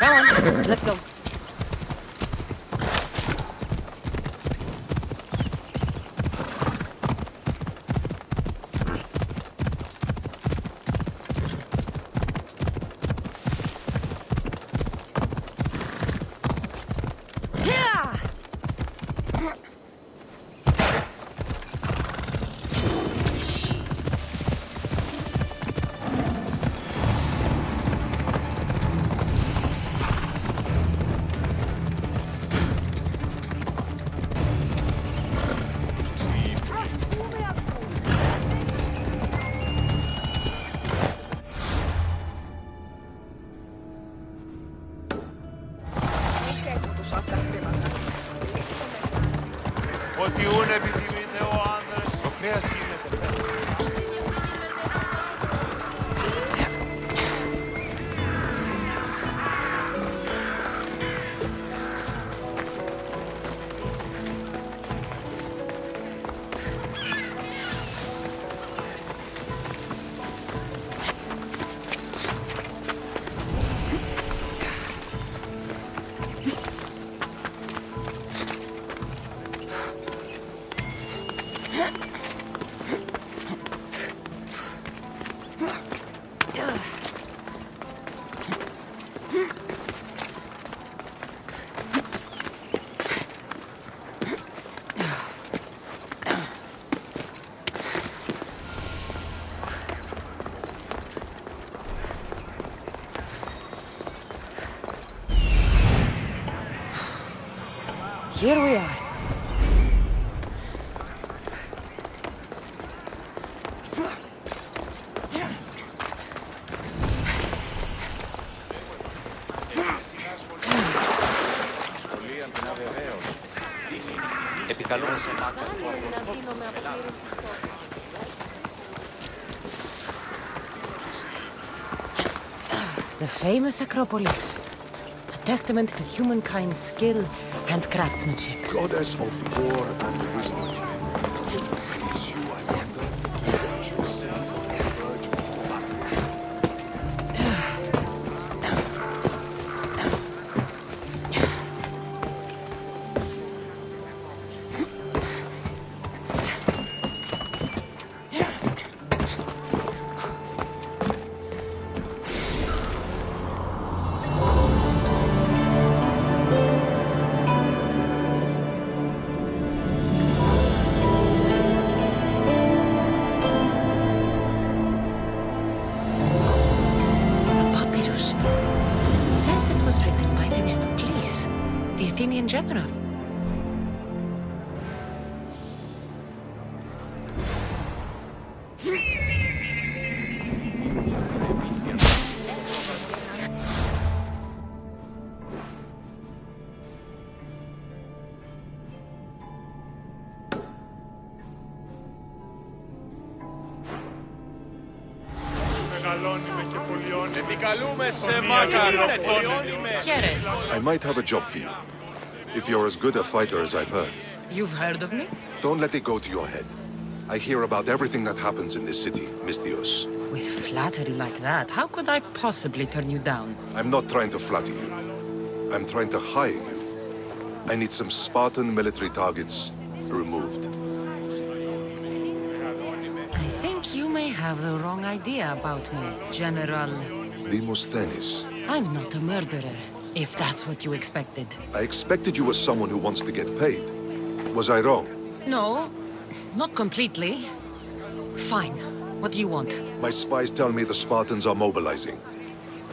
Come on, let's go. Ό,τι ούνε επιθυμείτε ο άνδρας, το κρέας γίνεται. Here we are. Επικαλούμε σε μάκα. The famous Acropolis. A testament to humankind's skill and craftsmanship. Goddess of war and wisdom. Does it please you, I wonder, to watch you see on the verge of battle? In general. Επικαλούμε σε μάκα. I might have a job for you. If you're as good a fighter as I've heard. You've heard of me? Don't let it go to your head. I hear about everything that happens in this city, Mystios. With flattery like that, how could I possibly turn you down? I'm not trying to flatter you. I'm trying to hire you. I need some Spartan military targets removed. I think you may have the wrong idea about me, General. Demosthenes. I'm not a murderer, if that's what you expected. I expected you were someone who wants to get paid. Was I wrong? No, not completely. Fine. What do you want? My spies tell me the Spartans are mobilizing.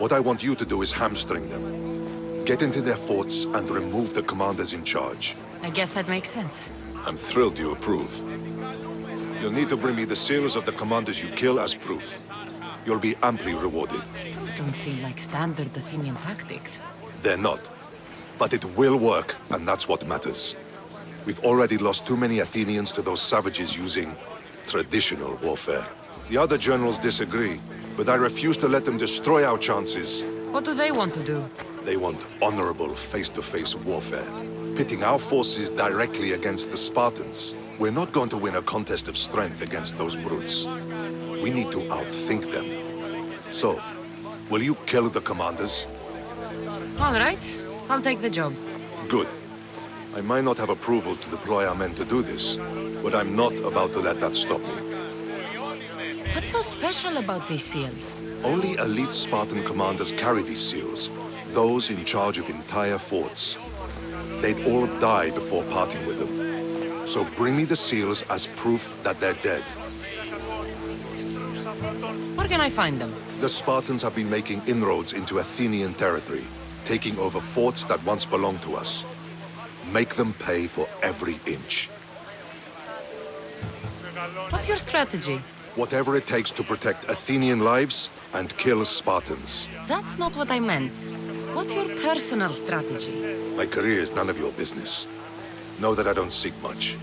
What I want you to do is hamstring them. Get into their forts and remove the commanders in charge. I guess that makes sense. I'm thrilled you approve. You'll need to bring me the seals of the commanders you kill as proof. You'll be amply rewarded. Those don't seem like standard Athenian tactics. They're not. But it will work, and that's what matters. We've already lost too many Athenians to those savages using traditional warfare. The other generals disagree, but I refuse to let them destroy our chances. What do they want to do? They want honorable face-to-face warfare, pitting our forces directly against the Spartans. We're not going to win a contest of strength against those brutes. We need to outthink them. So, will you kill the commanders? All right, I'll take the job. Good. I might not have approval to deploy our men to do this, but I'm not about to let that stop me. What's so special about these seals? Only elite Spartan commanders carry these seals, those in charge of entire forts. They'd all die before parting with them. So bring me the seals as proof that they're dead. Where can I find them? The Spartans have been making inroads into Athenian territory, taking over forts that once belonged to us. Make them pay for every inch. What's your strategy? Whatever it takes to protect Athenian lives and kill Spartans. That's not what I meant. What's your personal strategy? My career is none of your business. Know that I don't seek much.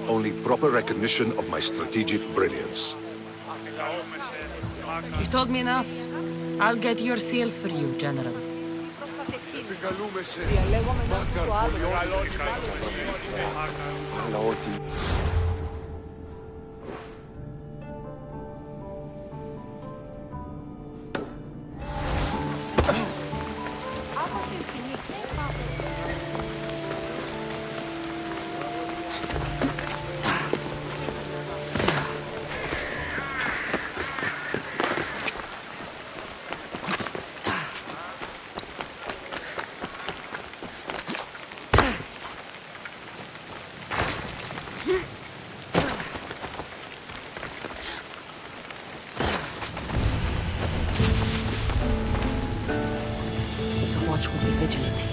Only proper recognition of my strategic brilliance. You've told me enough. I'll get your seals for you, General. The watch will be vigilant here.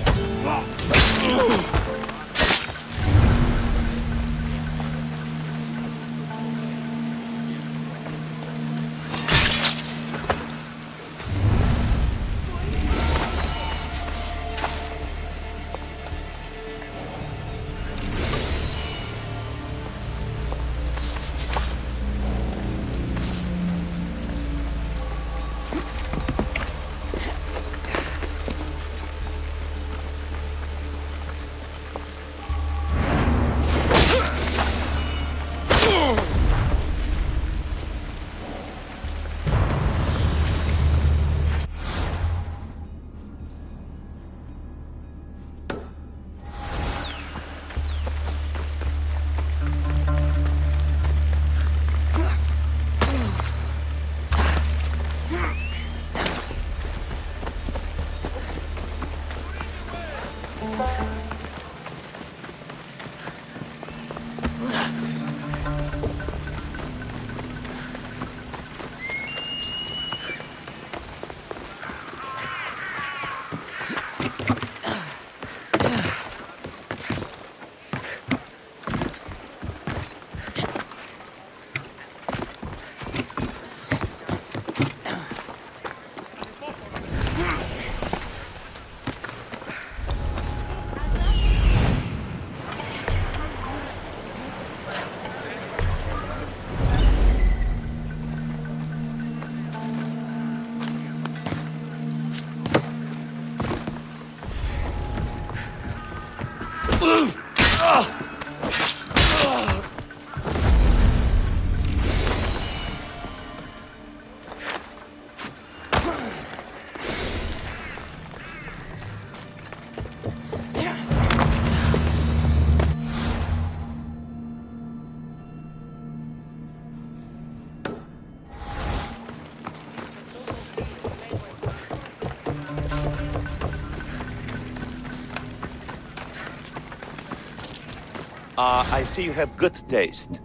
I see you have good taste.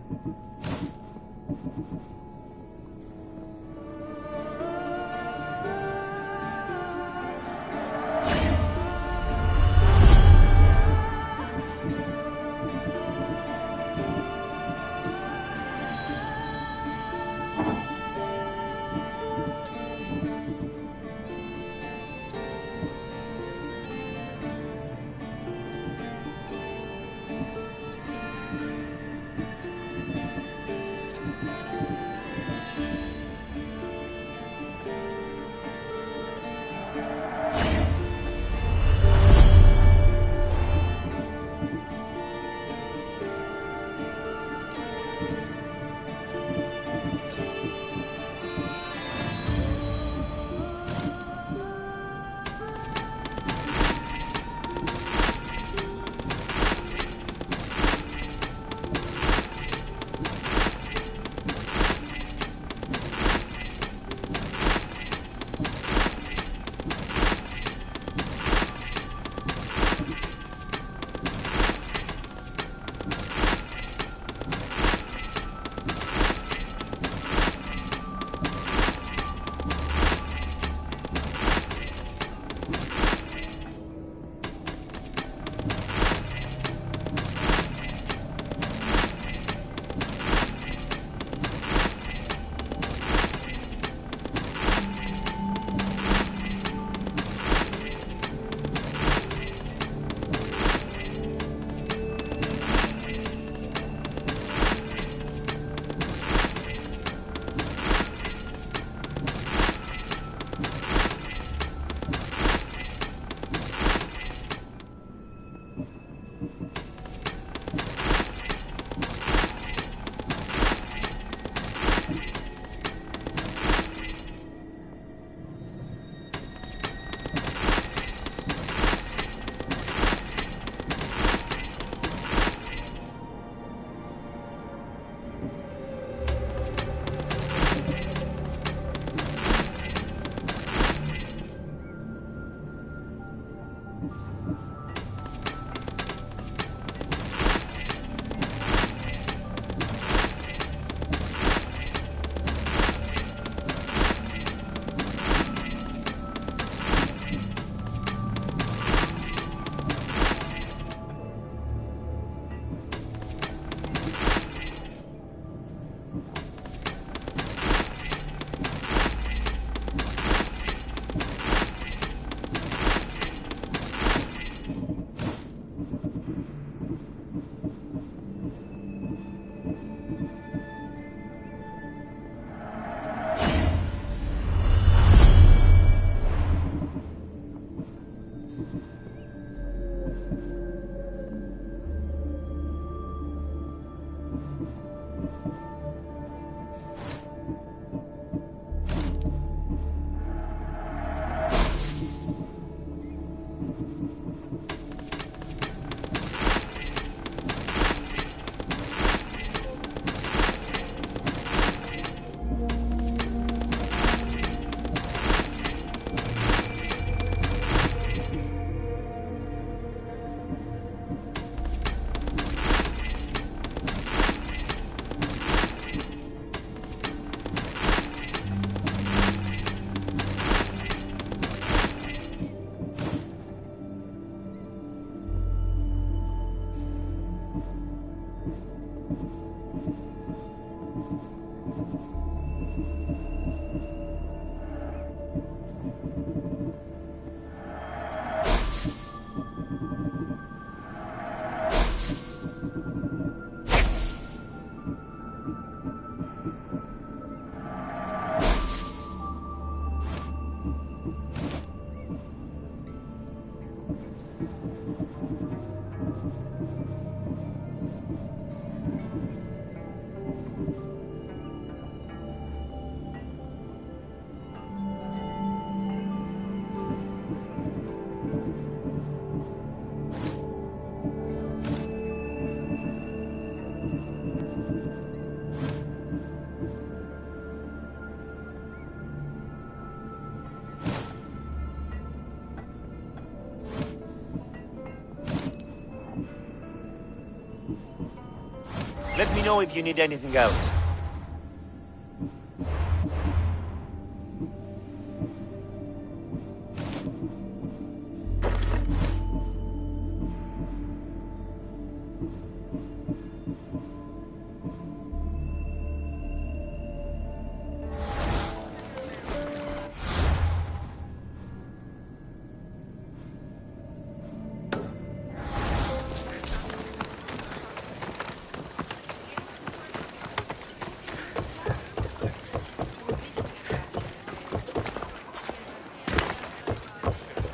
Let me know if you need anything else.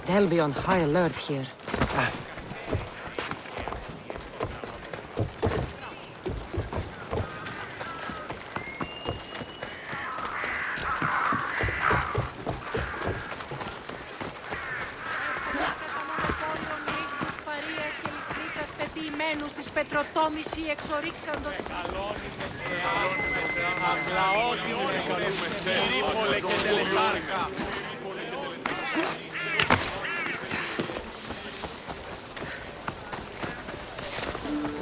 They'll be on high alert here. Της πετροτόμηση εξορίξαντος.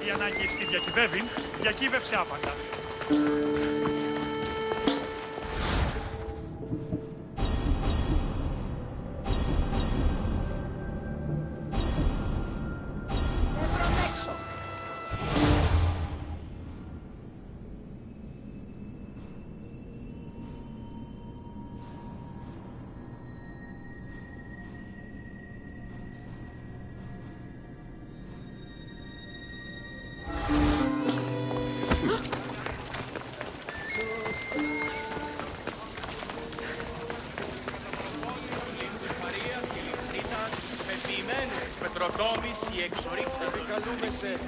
Η ανάγκη στη διακυβεύειν, διακύβευσε άπαντα. Πετροτόμηση εξορίξατε. Καλούμε σε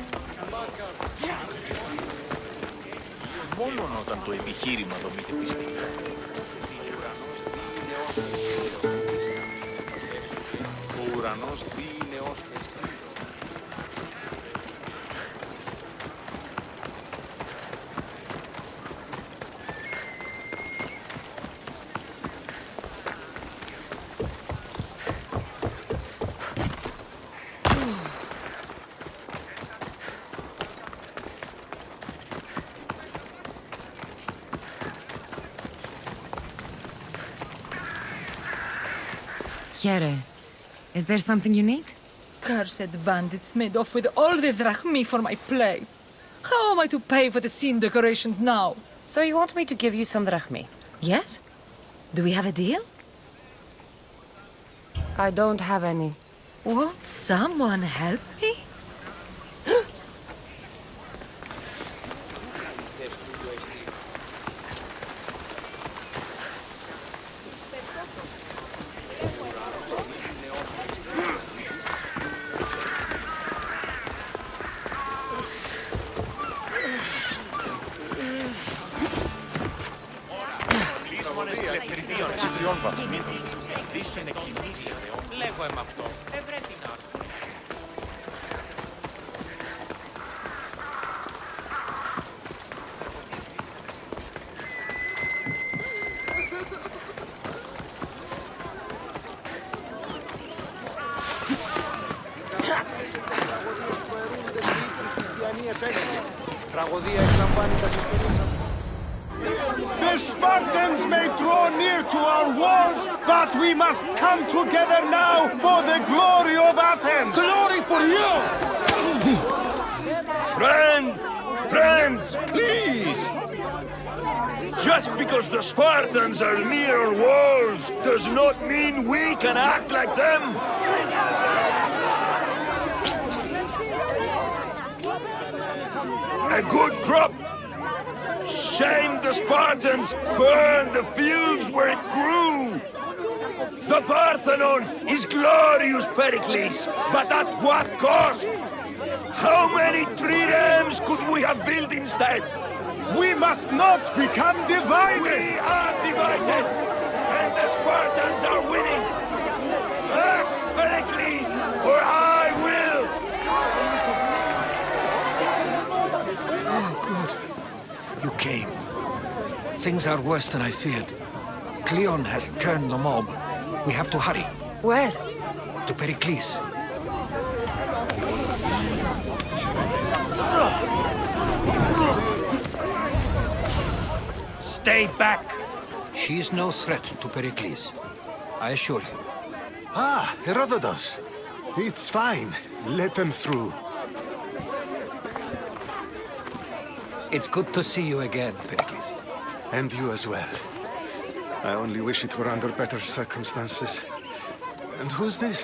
μόνον όταν το επιχείρημα δομείται πιστικά. Ο ουρανός δίνει ως φεστήριο. Here, is there something you need? Cursed bandits made off with all the drachmi for my plate. How am I to pay for the scene decorations now? So you want me to give you some drachmi? Yes? Do we have a deal? I don't have any. Won't someone help me? Λέγω εμ' αυτό. Ευρέτη να σου. ξένοι. Τραγωδία εκλαμβάνει τα ιστορίες αυτές. The Spartans may draw near to our walls, but we must come together now for the glory of Athens! Glory for you! Friends, please! Just because the Spartans are near our walls does not mean we can act like them! A good crop! Shame the Spartans burned the fields where it grew! The Parthenon is glorious, Pericles, but at what cost? How many triremes could we have built instead? We must not become divided! We are divided! And the Spartans are winning! Act, Pericles, or I will! Oh, good. You came. Things are worse than I feared. Cleon has turned the mob. We have to hurry. Where? To Pericles. Stay back! She's no threat to Pericles. I assure you. Ah, Herodotus. It's fine. Let them through. It's good to see you again, Pericles. And you as well. I only wish it were under better circumstances. And who's this?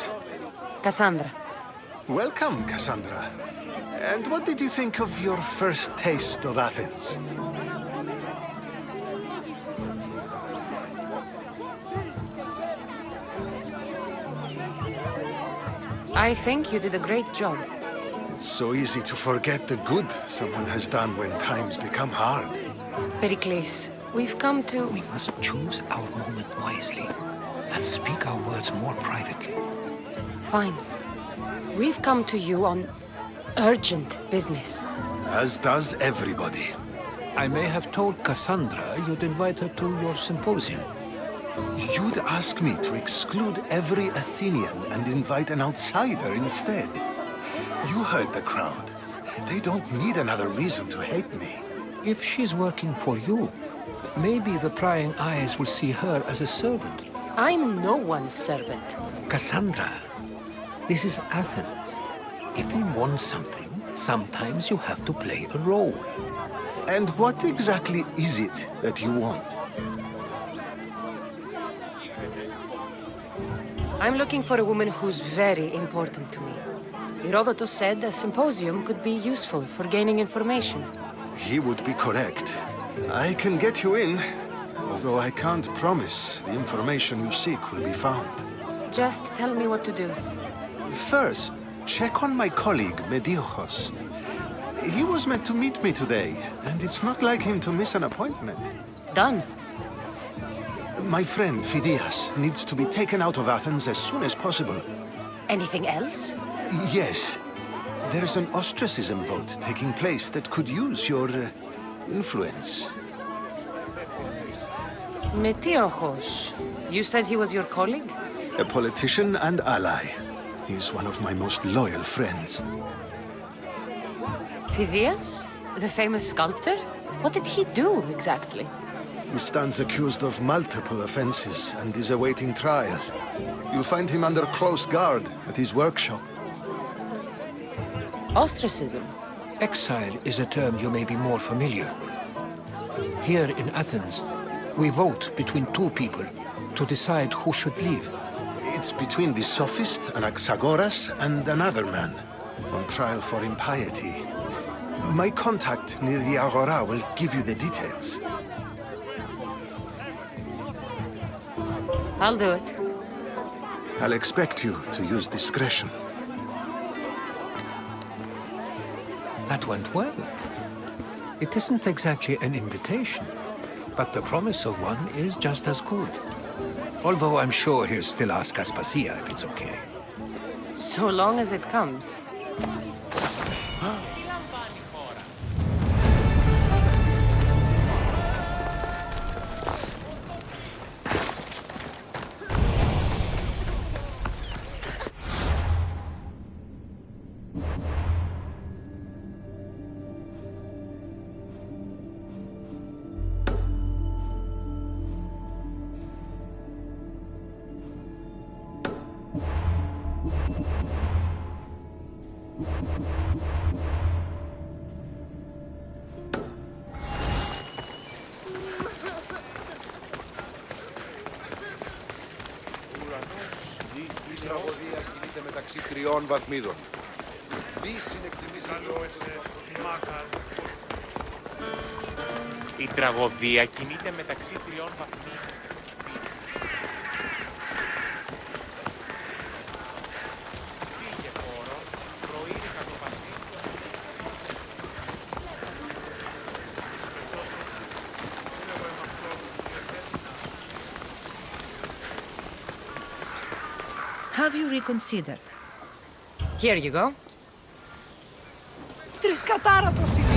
Cassandra. Welcome, Cassandra. And what did you think of your first taste of Athens? I think you did a great job. It's so easy to forget the good someone has done when times become hard. Pericles, we've come to... We must choose our moment wisely and speak our words more privately. Fine. We've come to you on urgent business. As does everybody. I may have told Cassandra you'd invite her to your symposium. You'd ask me to exclude every Athenian and invite an outsider instead. You heard the crowd. They don't need another reason to hate me. If she's working for you, maybe the prying eyes will see her as a servant. I'm no one's servant. Cassandra, this is Athens. If you want something, sometimes you have to play a role. And what exactly is it that you want? I'm looking for a woman who's very important to me. Herodotus said a symposium could be useful for gaining information. He would be correct. I can get you in, although I can't promise the information you seek will be found. Just tell me what to do. First, check on my colleague, Mediochos. He was meant to meet me today, and it's not like him to miss an appointment. Done. My friend, Phidias, needs to be taken out of Athens as soon as possible. Anything else? Yes. There's an ostracism vote taking place that could use your influence. Metiochos. You said he was your colleague? A politician and ally. He's one of my most loyal friends. Phidias? The famous sculptor? What did he do, exactly? He stands accused of multiple offenses and is awaiting trial. You'll find him under close guard at his workshop. Ostracism? Exile is a term you may be more familiar with. Here in Athens, we vote between two people to decide who should leave. It's between the sophist Anaxagoras and another man, on trial for impiety. My contact near the Agora will give you the details. I'll do it. I'll expect you to use discretion. That went well. It isn't exactly an invitation, but the promise of one is just as good. Although I'm sure he'll still ask Aspasia if it's okay. So long as it comes. Η τραγωδία κινείται μεταξύ 3 βαθμίδων. Η τραγωδία κινείται μεταξύ 3 βαθμίδων. Πήγε χώρο, προήρχα το πατρίσιο. Have you reconsidered? Here you go. Τρισκατάρατος είναι.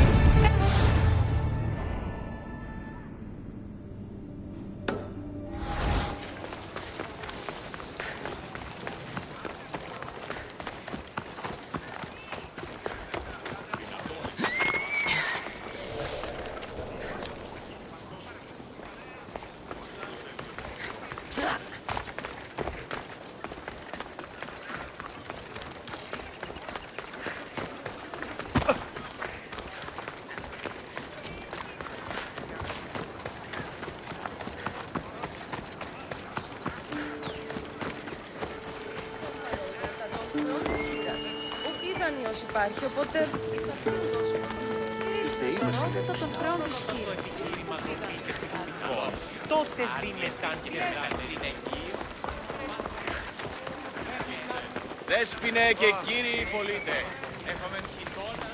Υπάρχει, οπότε... Τότε δίνεταν και συνεχείο. Δέσποινε και κύριοι πολίτες. Έχουμε χειτώνα.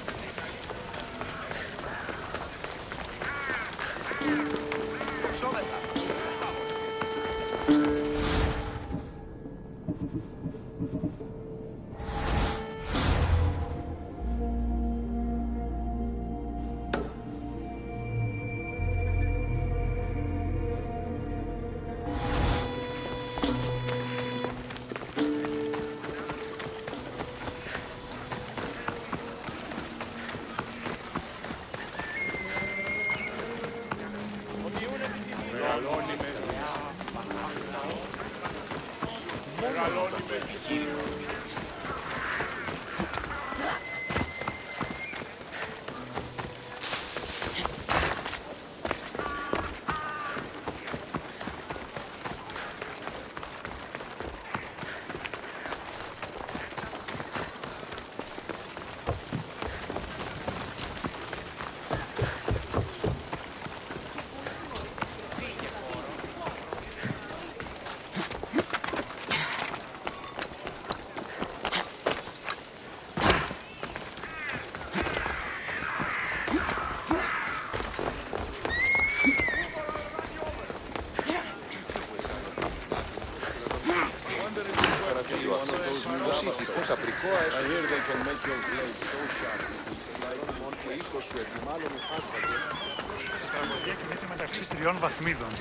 Η τραγωδία κινείται μεταξύ 3 βαθμίδων.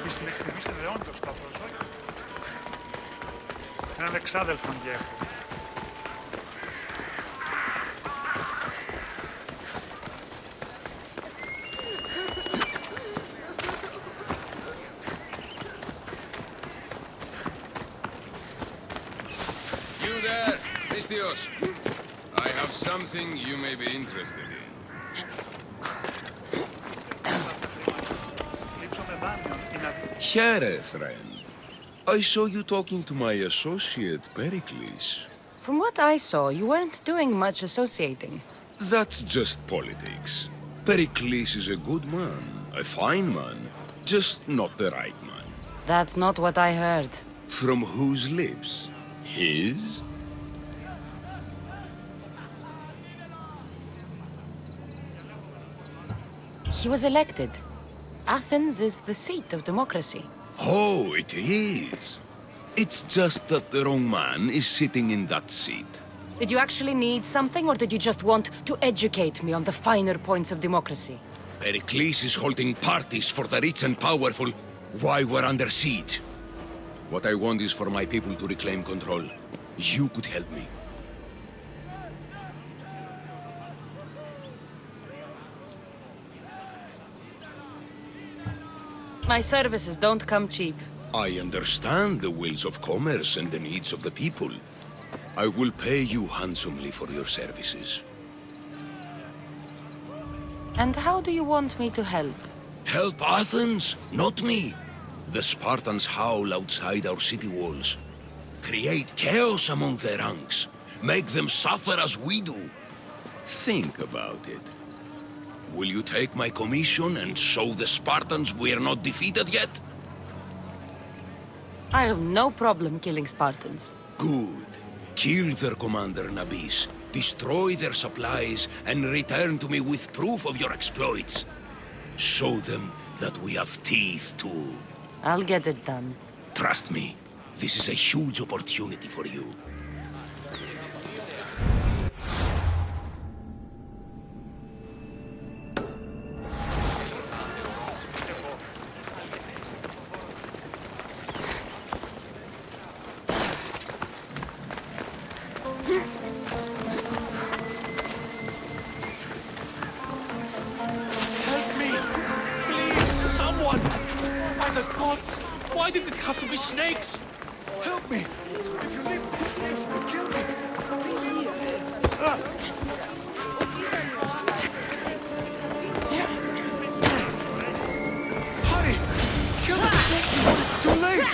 Η συνεκτιμήσετε όντως τα προσώπια. Έναν εξάδελφον γέφο. You there, Christios. I have something you may be interested in. Here, friend. I saw you talking to my associate, Pericles. From what I saw, you weren't doing much associating. That's just politics. Pericles is a good man, a fine man, just not the right man. That's not what I heard. From whose lips? His? He was elected. Athens is the seat of democracy. Oh, it is. It's just that the wrong man is sitting in that seat. Did you actually need something, or did you just want to educate me on the finer points of democracy? Pericles is holding parties for the rich and powerful while we're under siege. What I want is for my people to reclaim control. You could help me. My services don't come cheap. I understand the wills of commerce and the needs of the people. I will pay you handsomely for your services. And how do you want me to help? Help Athens, not me. The Spartans howl outside our city walls. Create chaos among their ranks. Make them suffer as we do. Think about it. Will you take my commission and show the Spartans we are not defeated yet? I have no problem killing Spartans. Good. Kill their commander Nabis, destroy their supplies, and return to me with proof of your exploits. Show them that we have teeth too. I'll get it done. Trust me, this is a huge opportunity for you. Help me! Please, someone! By the gods! Why did it have to be snakes? Help me! If you leave these snakes, will kill me! Hurry! Kill the snakes before it's too late!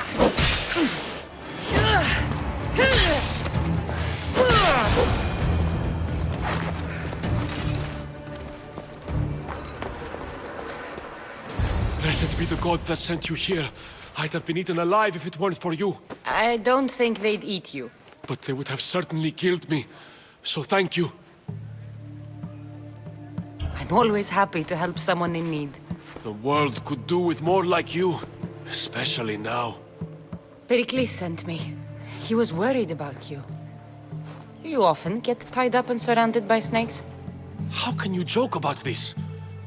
Blessed be the god that sent you here. I'd have been eaten alive if it weren't for you. I don't think they'd eat you. But they would have certainly killed me. So thank you. I'm always happy to help someone in need. The world could do with more like you. Especially now. Pericles sent me. He was worried about you. You often get tied up and surrounded by snakes? How can you joke about this?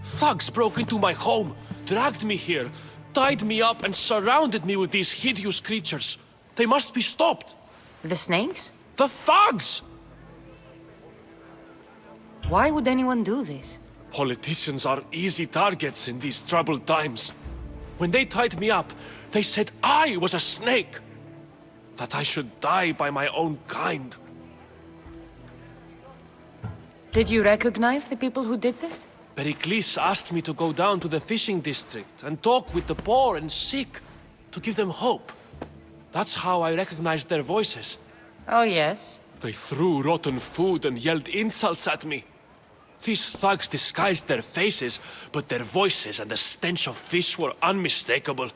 Thugs broke into my home, dragged me here, tied me up and surrounded me with these hideous creatures. They must be stopped. The snakes? The thugs! Why would anyone do this? Politicians are easy targets in these troubled times. When they tied me up, they said I was a snake. That I should die by my own kind. Did you recognize the people who did this? Pericles asked me to go down to the fishing district and talk with the poor and sick, to give them hope. That's how I recognized their voices. Oh, yes? They threw rotten food and yelled insults at me. These thugs disguised their faces, but their voices and the stench of fish were unmistakable.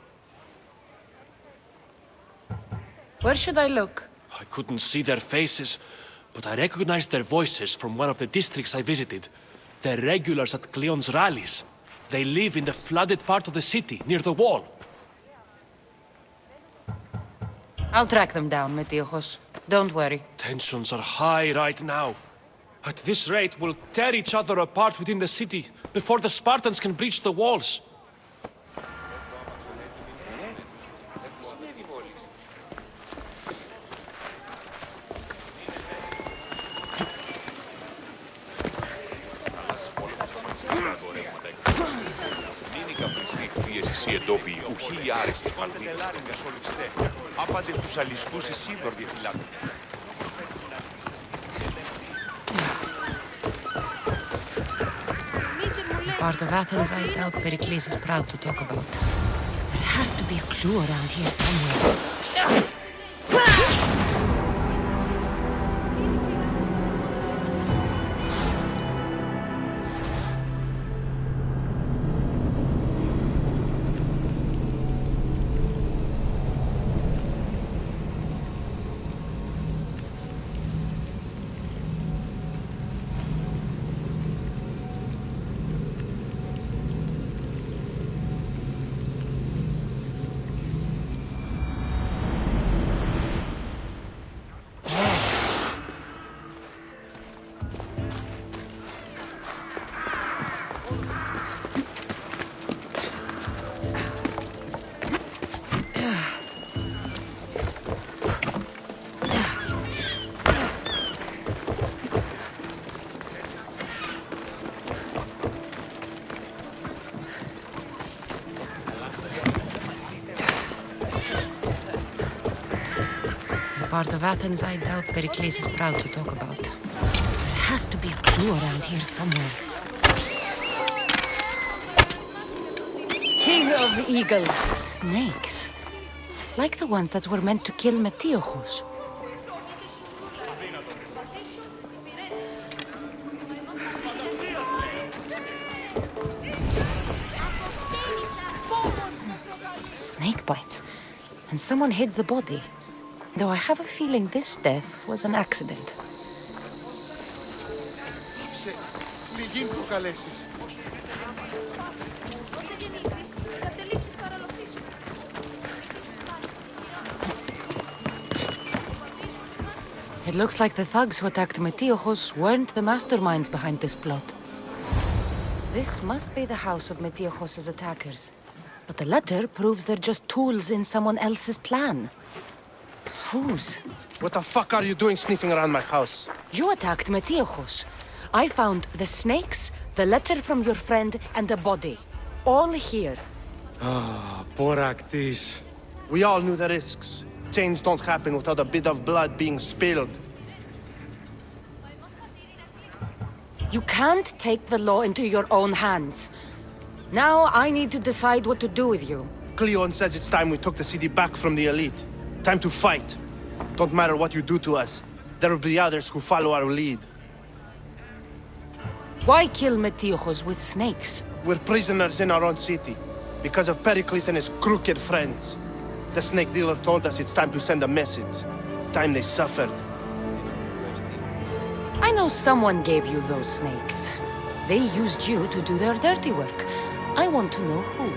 Where should I look? I couldn't see their faces, but I recognized their voices from one of the districts I visited. They're regulars at Cleon's rallies. They live in the flooded part of the city, near the wall. I'll track them down, Metiochos. Don't worry. Tensions are high right now. At this rate, we'll tear each other apart within the city, before the Spartans can breach the walls. Οι εντόπιοι, ουχοί οι άρεστοι παλδίδες. Άπαντες τους αλιστούς οι σύντοροι φυλάκων. Part of Athens I doubt Pericles is proud to talk about. There has to be a clue around here somewhere. part of Athens I doubt Pericles is proud to talk about. There has to be a clue around here somewhere. King of eagles. Snakes. Like the ones that were meant to kill Metiochos. Snake bites. And someone hid the body. Though I have a feeling this death was an accident. It looks like the thugs who attacked Metiochos weren't the masterminds behind this plot. This must be the house of Metiochos' attackers. But the letter proves they're just tools in someone else's plan. Whose? What the fuck are you doing sniffing around my house? You attacked Metiochos. I found the snakes, the letter from your friend, and a body. All here. Ah, Boraktis. We all knew the risks. Change don't happen without a bit of blood being spilled. You can't take the law into your own hands. Now I need to decide what to do with you. Cleon says it's time we took the city back from the elite. Time to fight. Don't matter what you do to us. There will be others who follow our lead. Why kill Metiochos with snakes? We're prisoners in our own city. Because of Pericles and his crooked friends. The snake dealer told us it's time to send a message. Time they suffered. I know someone gave you those snakes. They used you to do their dirty work. I want to know who.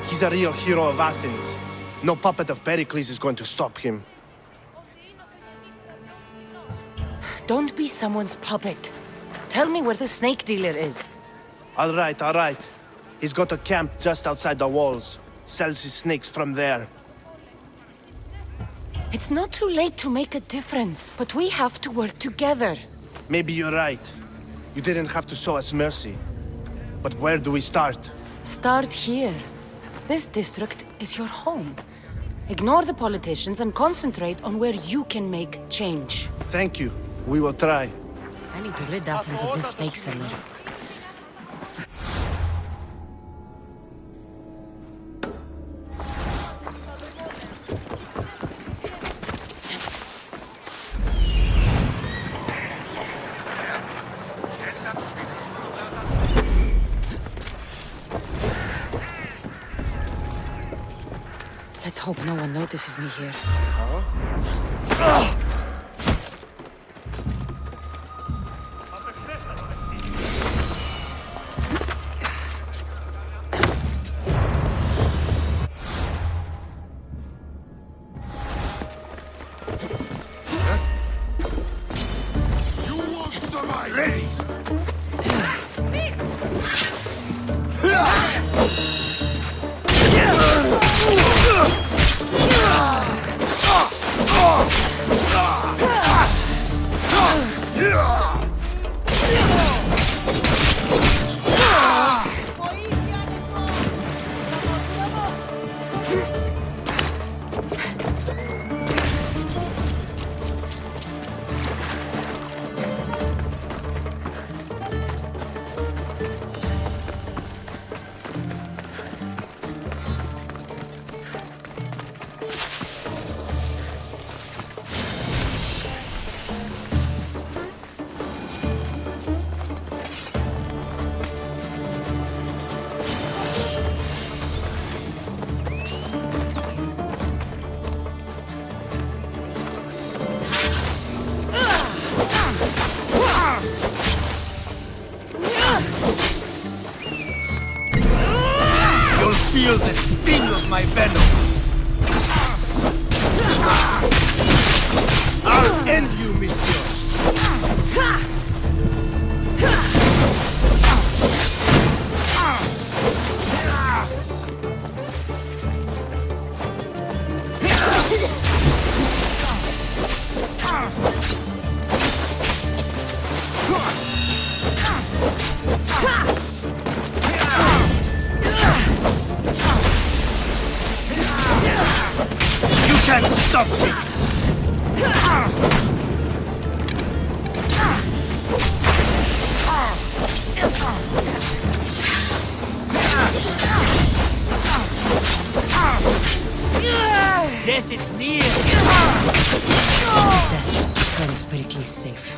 He's a real hero of Athens. No puppet of Pericles is going to stop him. Don't be someone's puppet. Tell me where the snake dealer is. All right. He's got a camp just outside the walls. Sells his snakes from there. It's not too late to make a difference, but we have to work together. Maybe you're right. You didn't have to show us mercy. But where do we start? Start here. This district is your home. Ignore the politicians and concentrate on where you can make change. Thank you. We will try. I need to rid Athens of this snake seller. Let's hope no one notices me here. Feel the sting of my venom. I'll end you, Mistios. he's safe.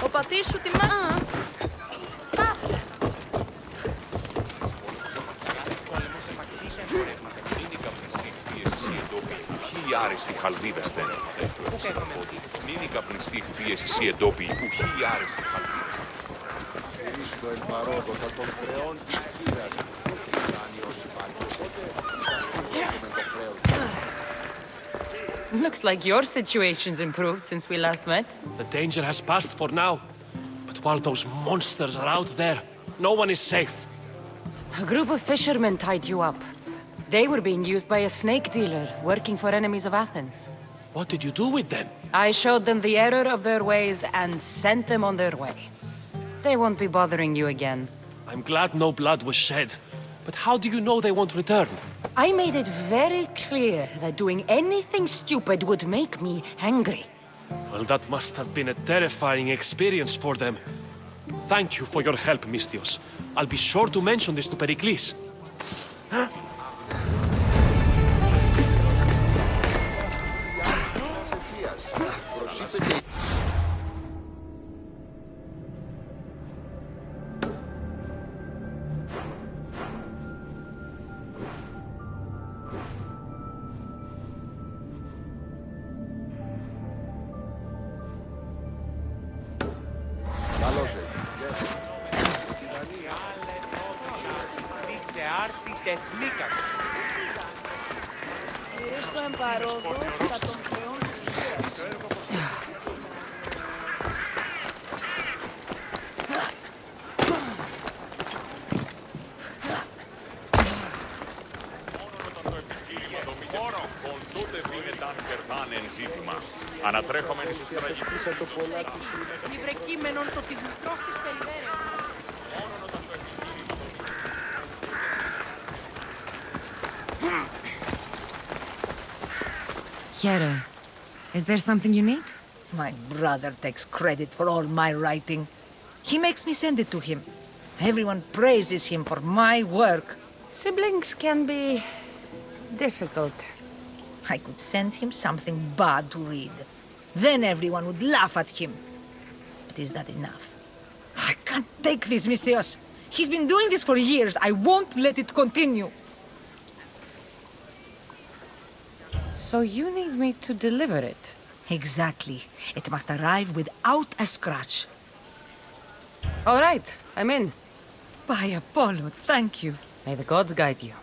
Ο πατήρ σου τη μάνα. Οι άρεστοι χαλδίδες στέλνουν. Μην η καπνιστή πίεση εσύ εντόπιοι, ουχή οι άρεστοι χαλδίδες. Χρήστο εν παρόδοτα των χρεών της κύρας. Πώς θα κάνει όσοι υπάρχει. Looks like your situation's improved since we last met. The danger has passed for now. But while those monsters are out there, no one is safe. A group of fishermen tied you up. They were being used by a snake dealer working for enemies of Athens. What did you do with them? I showed them the error of their ways and sent them on their way. They won't be bothering you again. I'm glad no blood was shed. But how do you know they won't return? I made it very clear that doing anything stupid would make me angry. Well, that must have been a terrifying experience for them. Thank you for your help, Mystios. I'll be sure to mention this to Pericles. Χρήστο εν παρόδο τα των χρεών της κύρας. Ανατρέχομεν εις τραγικής Μη βρεκείμενον το της μικρός της περιβέρεων. Hera, is there something you need? My brother takes credit for all my writing. He makes me send it to him. Everyone praises him for my work. Siblings can be difficult. I could send him something bad to read. Then everyone would laugh at him. But is that enough? I can't take this, Mystios. He's been doing this for years. I won't let it continue. So you need me to deliver it? Exactly. It must arrive without a scratch. All right, I'm in. By Apollo, thank you. May the gods guide you.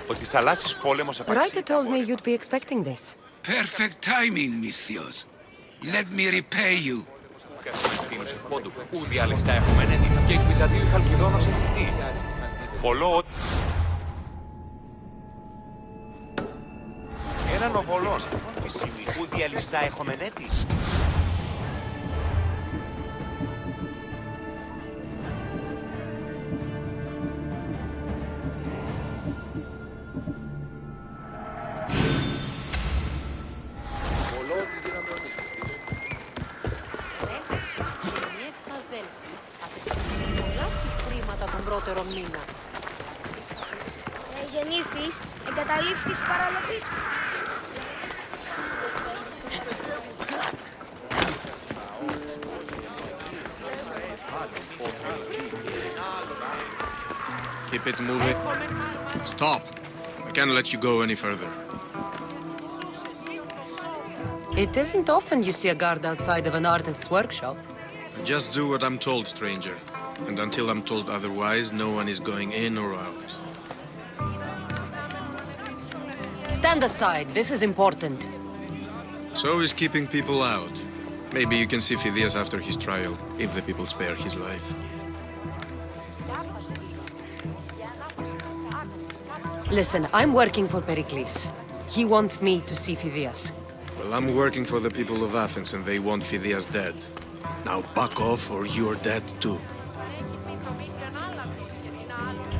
Ότι θαλάσσης πόλεμος Writer told me you'd be expecting this. Perfect timing, Mystios. Let me repay you. Καστινστίνους εκπόντου, ου διαλυστά έχουμε ένετη και εκ Βυζαντίου η Χαλκιδόνος αισθητή. Πολλό... Έναν οβολός, ου διαλυστά έχουμε ένετη. Πολλά χρήματα τον πρώτερο μήνα. γεννήθης, εγκαταλείφθης παραλαβής. Keep it moving. Stop! I can't let you go any further. It isn't often you see a guard outside of an artist's workshop. Just do what I'm told, stranger. And until I'm told otherwise, no one is going in or out. Stand aside. This is important. So is keeping people out. Maybe you can see Phidias after his trial, if the people spare his life. Listen, I'm working for Pericles. He wants me to see Phidias. Well, I'm working for the people of Athens, and they want Phidias dead. Now back off, or you're dead too.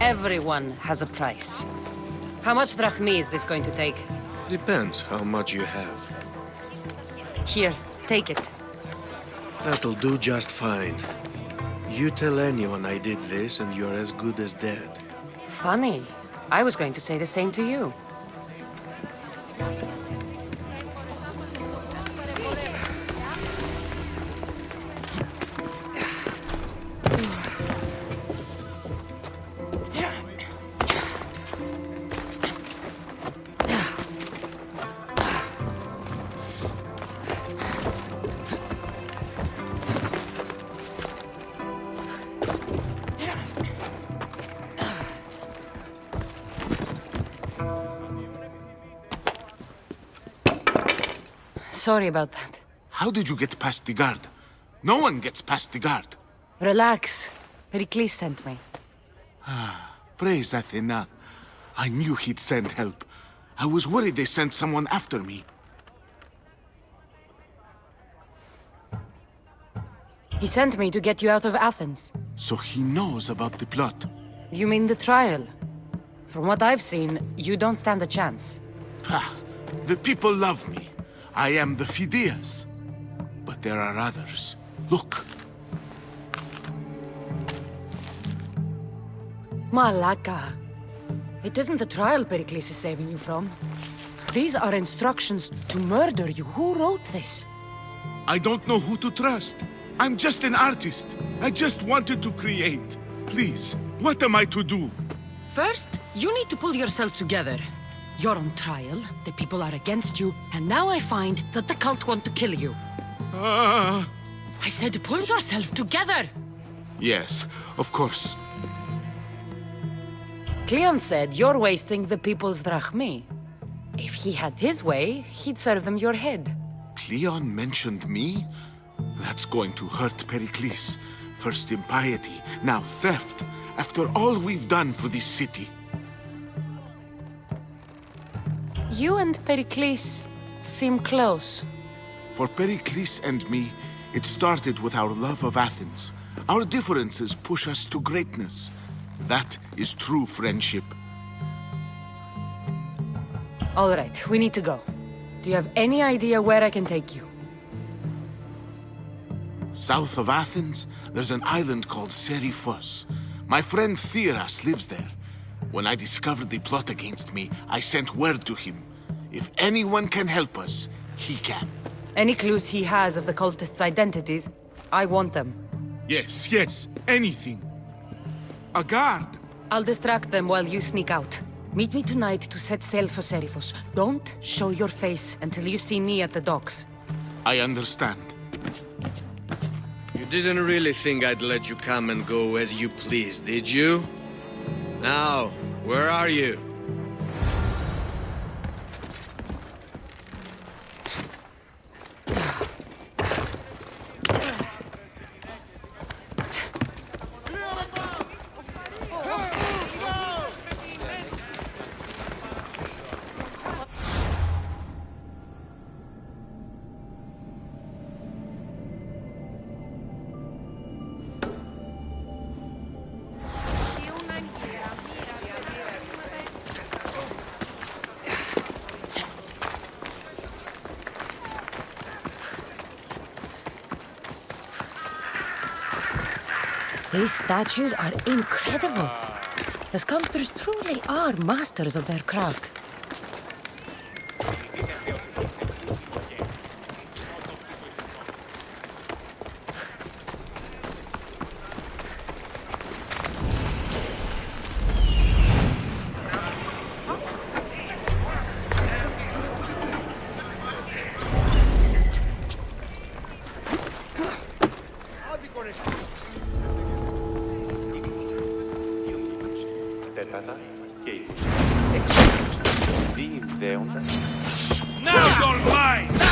Everyone has a price. How much drachmi is this going to take? Depends how much you have. Here, take it. That'll do just fine. You tell anyone I did this, and you're as good as dead. Funny. I was going to say the same to you. Sorry about that. How did you get past the guard? No one gets past the guard. Relax. Pericles sent me. Praise Athena. I knew he'd send help. I was worried they sent someone after me. He sent me to get you out of Athens. So he knows about the plot. You mean the trial? From what I've seen, you don't stand a chance. The people love me. I am the Phidias. But there are others. Look. Malaka. It isn't the trial Pericles is saving you from. These are instructions to murder you. Who wrote this? I don't know who to trust. I'm just an artist. I just wanted to create. Please, what am I to do? First, you need to pull yourself together. You're on trial, the people are against you, and now I find that the cult want to kill you. I said pull yourself together! Yes, of course. Cleon said you're wasting the people's drachmi. If he had his way, he'd serve them your head. Cleon mentioned me? That's going to hurt Pericles. First impiety, now theft. After all we've done for this city. You and Pericles seem close. For Pericles and me, it started with our love of Athens. Our differences push us to greatness. That is true friendship. All right, we need to go. Do you have any idea where I can take you? South of Athens, there's an island called Seriphos. My friend Theras lives there. When I discovered the plot against me, I sent word to him. If anyone can help us, he can. Any clues he has of the cultists' identities? I want them. Yes, anything. A guard. I'll distract them while you sneak out. Meet me tonight to set sail for Seriphos. Don't show your face until you see me at the docks. I understand. You didn't really think I'd let you come and go as you please, did you? Now, where are you? These statues are incredible. The sculptors truly are masters of their craft. Τέταρτα και 20. Εξέλιξη. Διευνδέοντα. Now you're mine!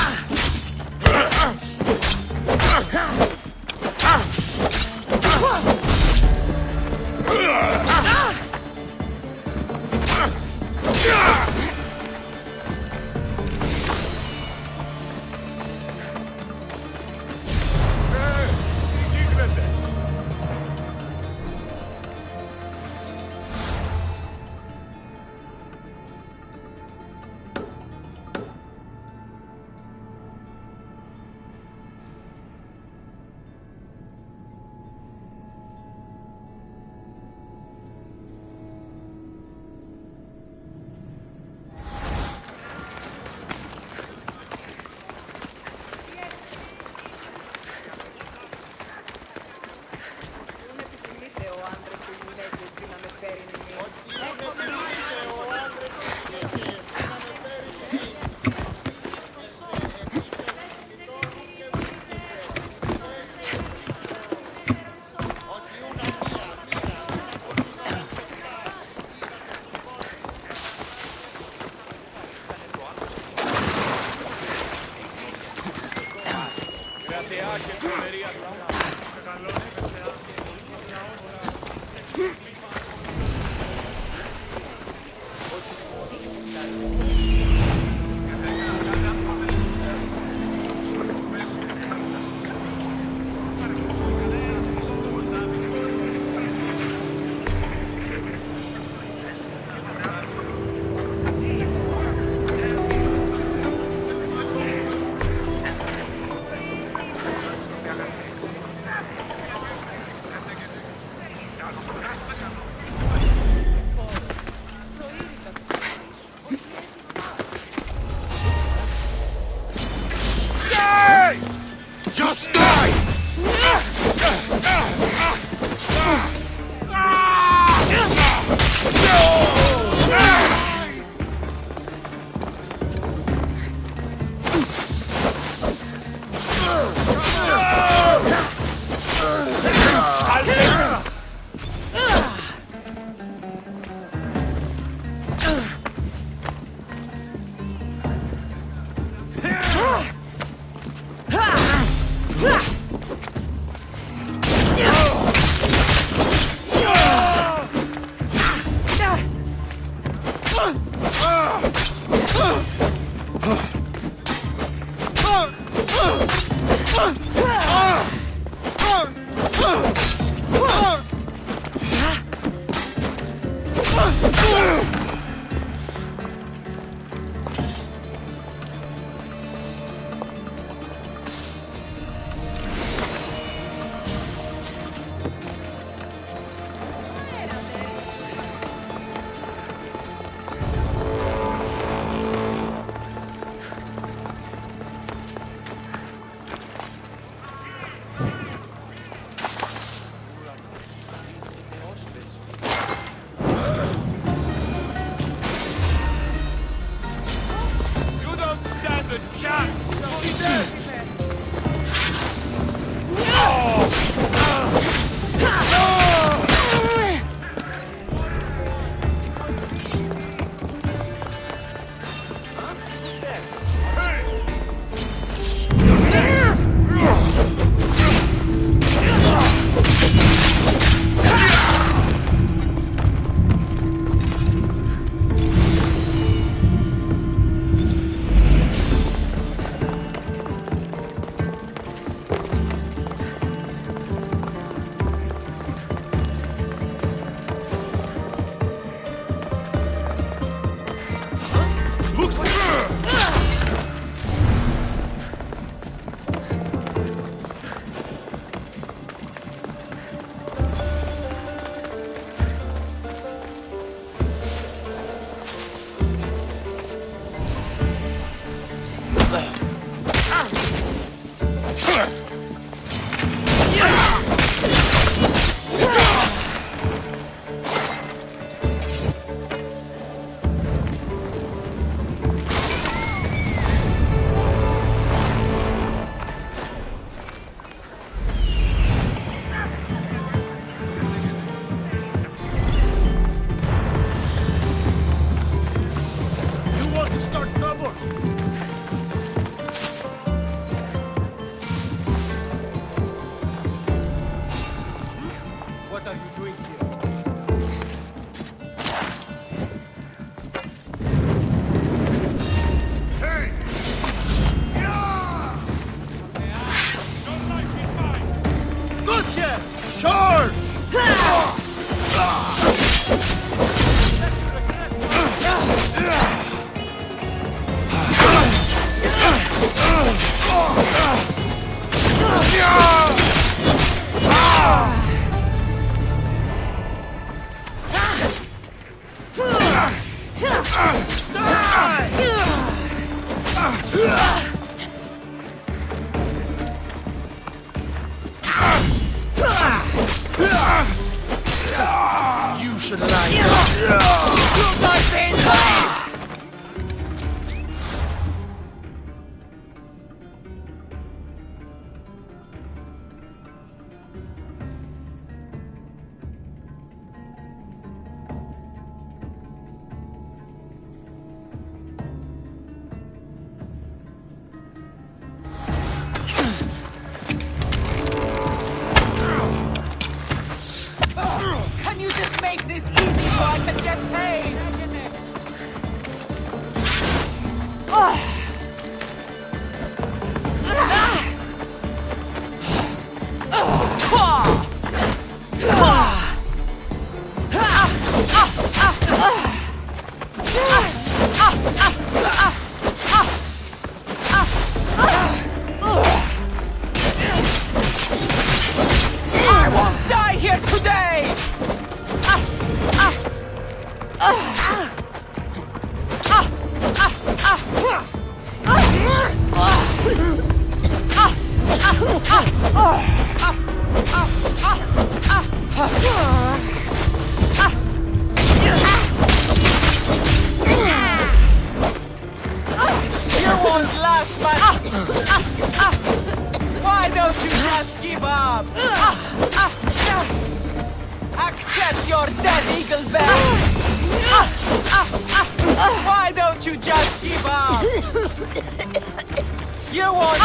You should lie down. My face! Can you just make this easy so I can get paid? I won't die here today! You won't last much! Why don't you just give up? Accept your dead eagle bell! Why don't you just give up? You won't...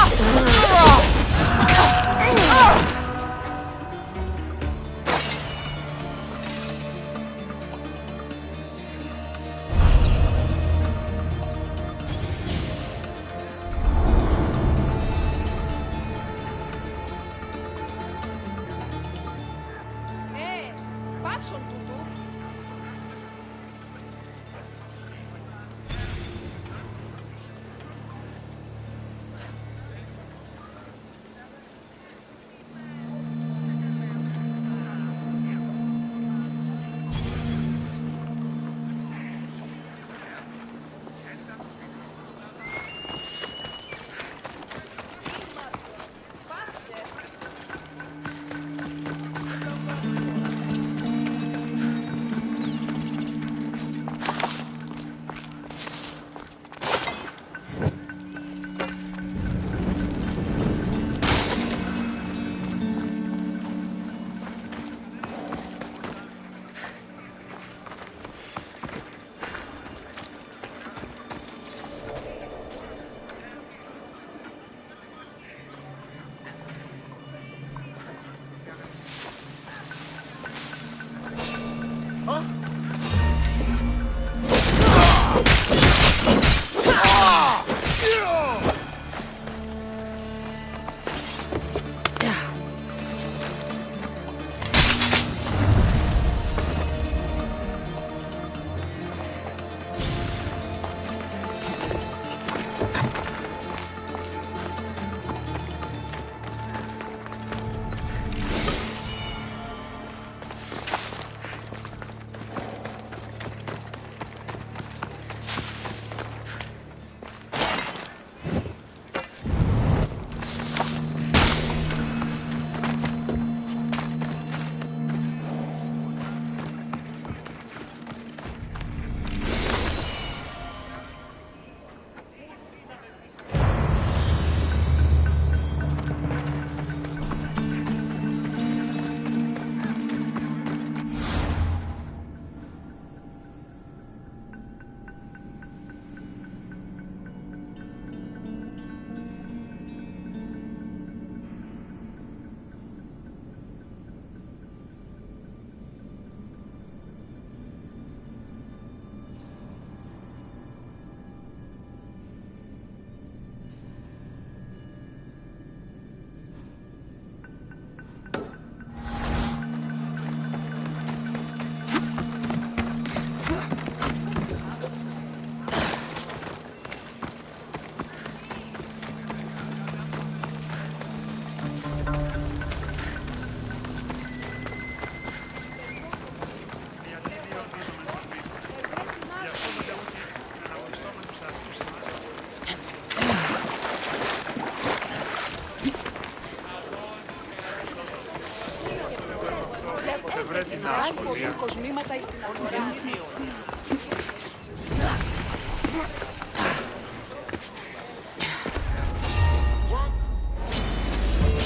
Ιωνία. Κοσμήματα στην αγορά.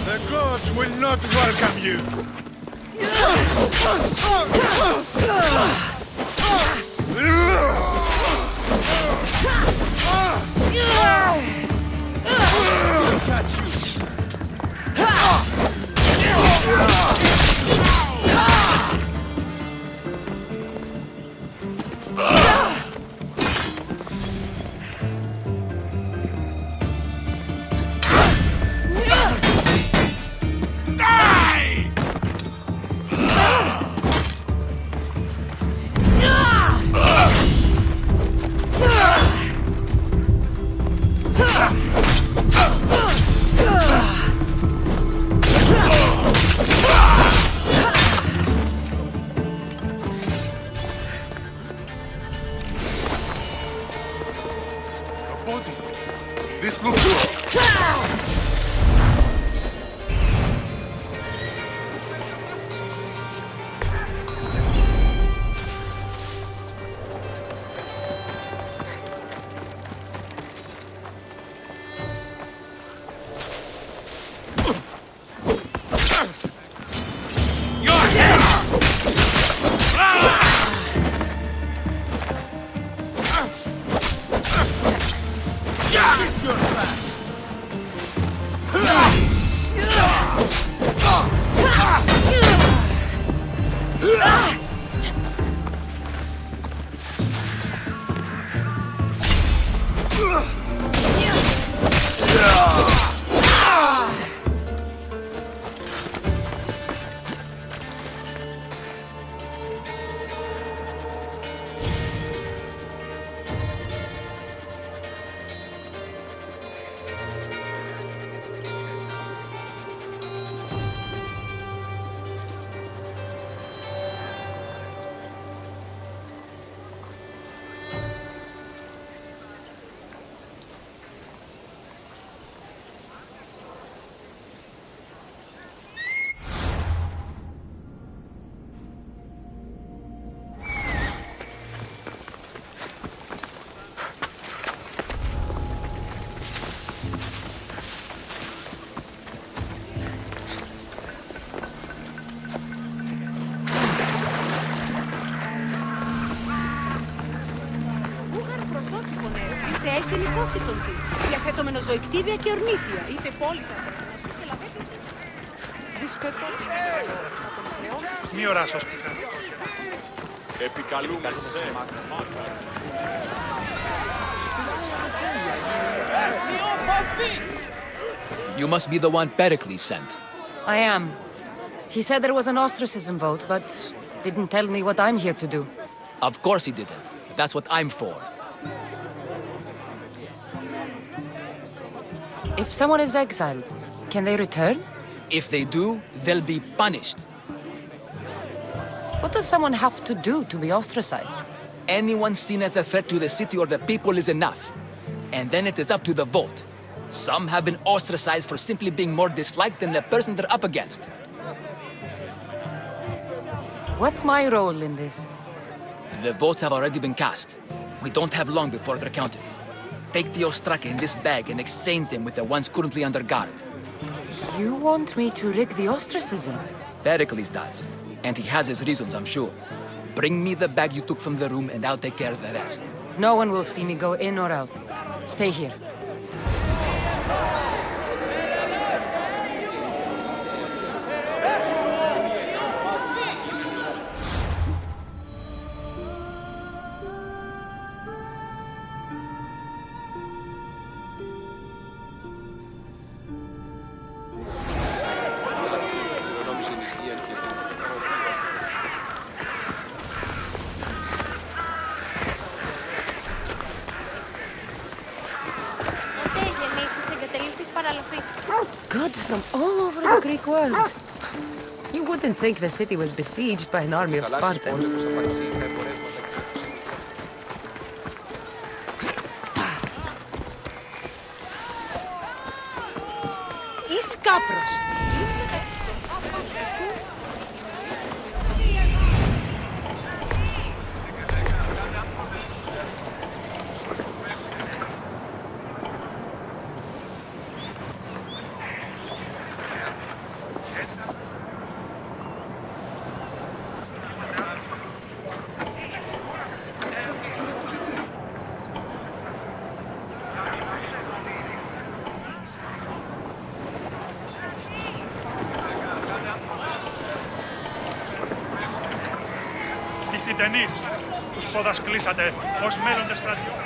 The gods will not welcome you! Catch you! This looks good. Σε έθιμη πόσιτον τη. Διαθέτω ζωοκτήδια και ορνήθια. Είτε πόλητα, είτε λαβέτη. Δυσπετώ. Μη οράσω σπίτι. Επικαλούμε σε. You must be the one Pericles sent. I am. He said there was an ostracism vote, but didn't tell me what I'm here to do. Of course he didn't. That's what I'm for. If someone is exiled, can they return? If they do, they'll be punished. What does someone have to do to be ostracized? Anyone seen as a threat to the city or the people is enough. And then it is up to the vote. Some have been ostracized for simply being more disliked than the person they're up against. What's my role in this? The votes have already been cast. We don't have long before they're counted. Take the Ostraka in this bag and exchange them with the ones currently under guard. You want me to rig the ostracism? Pericles does. And he has his reasons, I'm sure. Bring me the bag you took from the room and I'll take care of the rest. No one will see me go in or out. Stay here. Goods from all over the Greek world. You wouldn't think the city was besieged by an army of Spartans. Εις κάπρος. εκτενείς. Τους πόδας κλείσατε ως μέλλοντες στρατιώτες.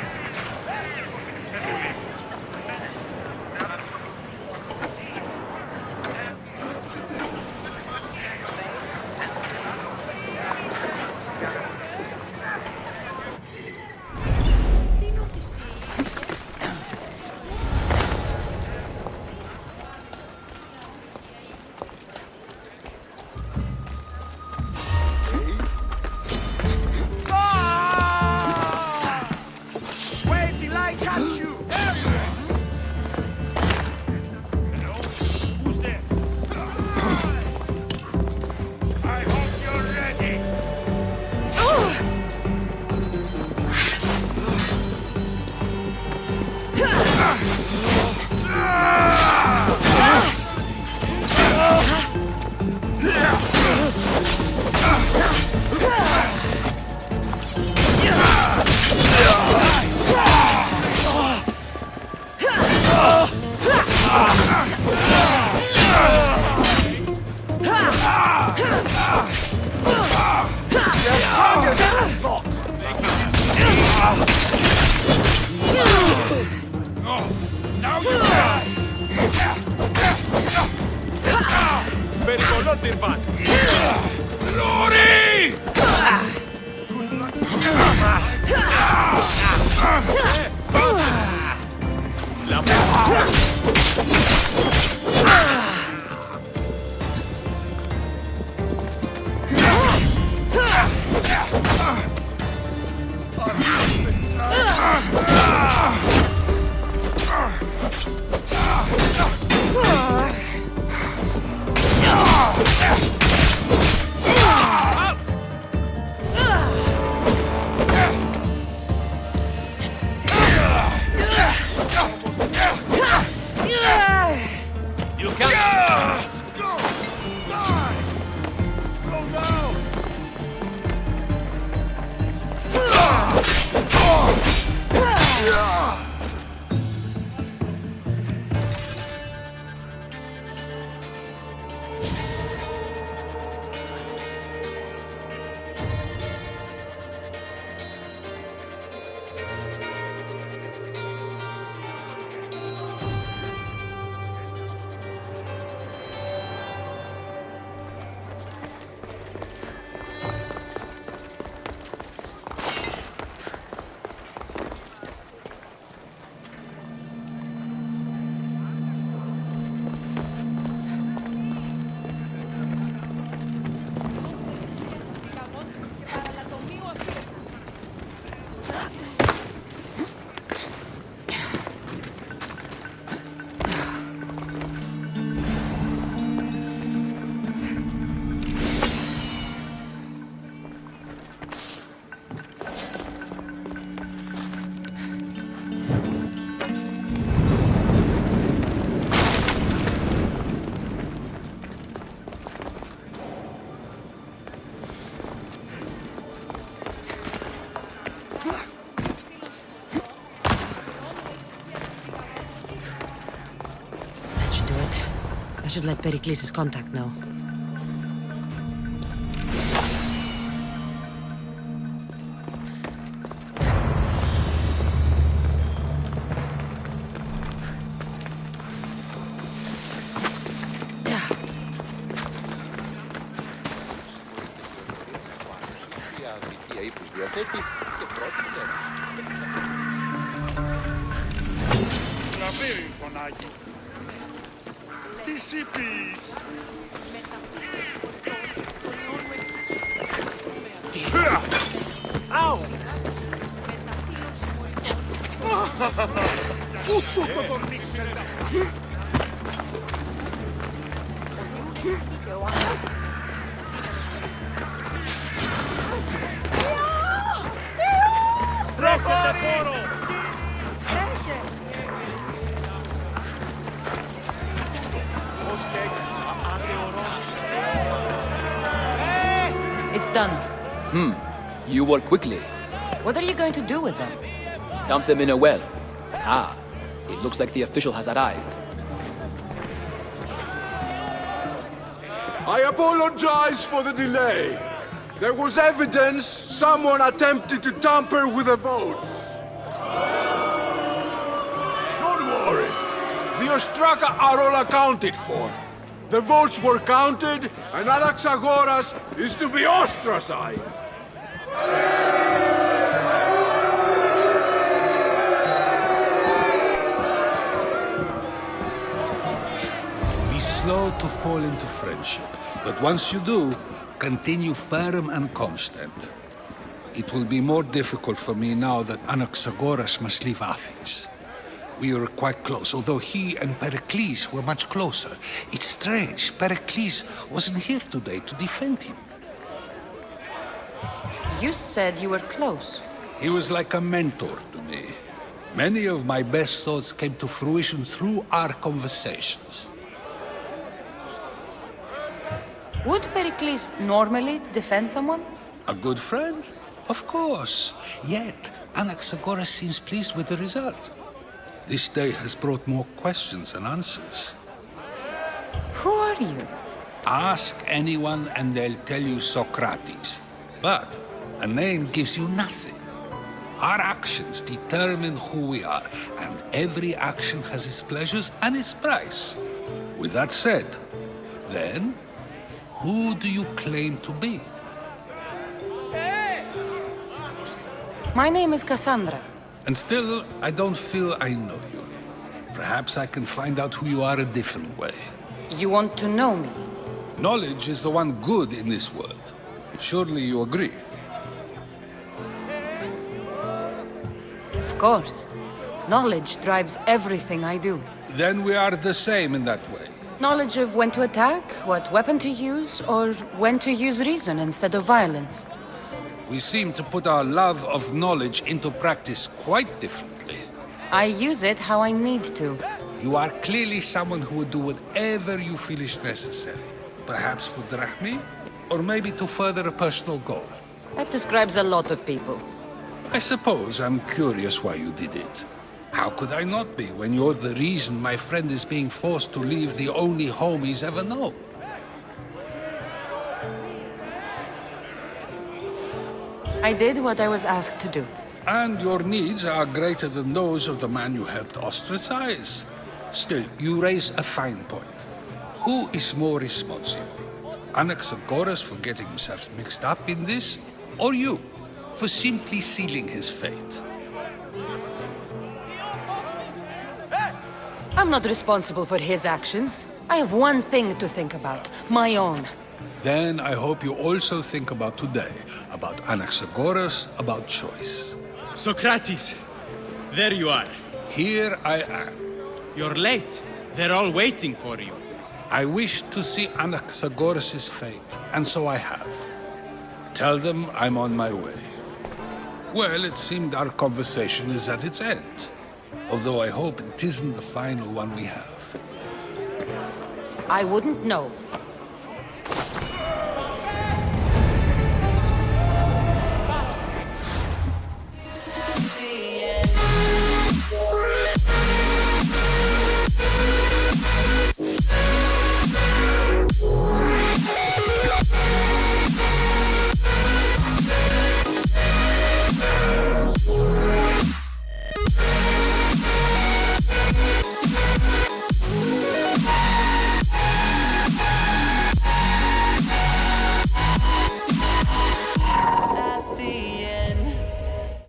I should let Pericles' contact know. Λαβύρι, φωνάκι. Τι είπεις? Αου! Πού σου το τορνίξετε? Τρέχετε πόρο! It's done. You work quickly. What are you going to do with them? Dump them in a well. Ah, it looks like the official has arrived. I apologize for the delay. There was evidence someone attempted to tamper with the votes. Don't worry. The Ostraka are all accounted for. The votes were counted, and Anaxagoras is to be ostracized. Be slow to fall into friendship, but once you do, continue firm and constant. It will be more difficult for me now that Anaxagoras must leave Athens. We were quite close, although he and Pericles were much closer. It's strange, Pericles wasn't here today to defend him. You said you were close. He was like a mentor to me. Many of my best thoughts came to fruition through our conversations. Would Pericles normally defend someone? A good friend? Of course. Yet, Anaxagoras seems pleased with the result. This day has brought more questions than answers. Who are you? Ask anyone and they'll tell you Socrates. But a name gives you nothing. Our actions determine who we are, and every action has its pleasures and its price. With that said, then, who do you claim to be? My name is Cassandra. And still, I don't feel I know you. Perhaps I can find out who you are a different way. You want to know me? Knowledge is the one good in this world. Surely you agree? Of course. Knowledge drives everything I do. Then we are the same in that way. Knowledge of when to attack, what weapon to use, or when to use reason instead of violence. We seem to put our love of knowledge into practice quite differently. I use it how I need to. You are clearly someone who would do whatever you feel is necessary. Perhaps for drachmi, or maybe to further a personal goal. That describes a lot of people. I suppose I'm curious why you did it. How could I not be when you're the reason my friend is being forced to leave the only home he's ever known? I did what I was asked to do. And your needs are greater than those of the man you helped ostracize. Still, you raise a fine point. Who is more responsible? Anaxagoras for getting himself mixed up in this, or you for simply sealing his fate? I'm not responsible for his actions. I have one thing to think about, my own. Then I hope you also think about today, about Anaxagoras, about choice. Socrates, there you are. Here I am. You're late. They're all waiting for you. I wish to see Anaxagoras' fate, and so I have. Tell them I'm on my way. Well, it seemed our conversation is at its end. Although I hope it isn't the final one we have. I wouldn't know.